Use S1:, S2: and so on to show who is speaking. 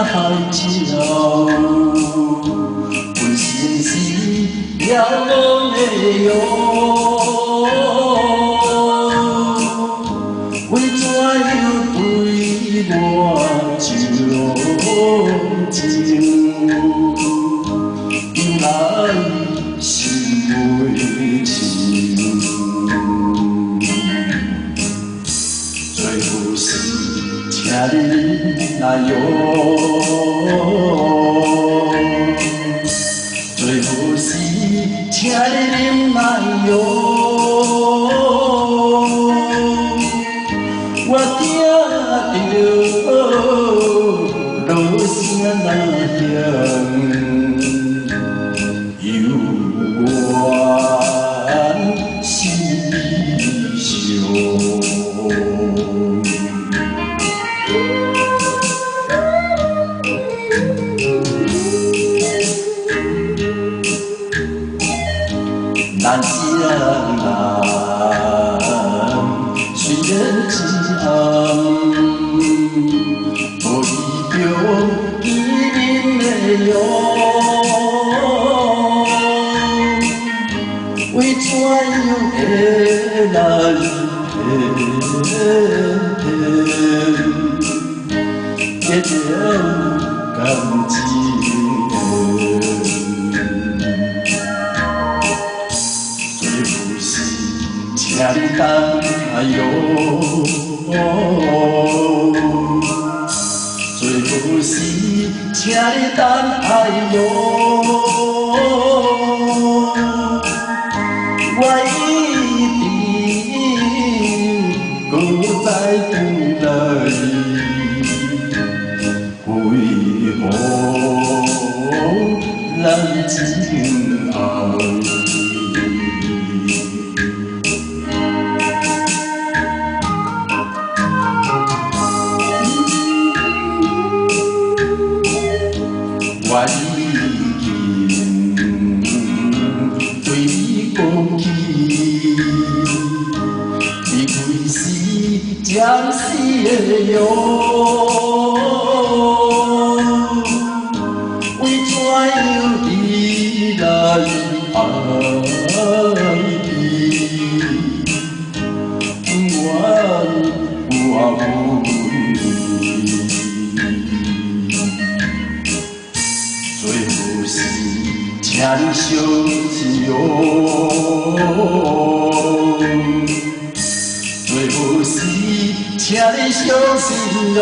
S1: 海鸟，阮心是遥望的哟，为怎样对我钟情？引来心袂清，最后是请你来哟。 最后是请你饮来哟，我听着落声呐响，犹原心悲伤。 咱双人虽然一暗，无伊着见面的哟，为怎样会来结着感情？ 请你等哎哟，最后是请你等哎哟，我一定搁再回来，为何咱情爱？ 我已经对你讲起，你开始将死的哟，为怎样你来爱我分离？ 最后是请你相信哟，最后是请你相信哟。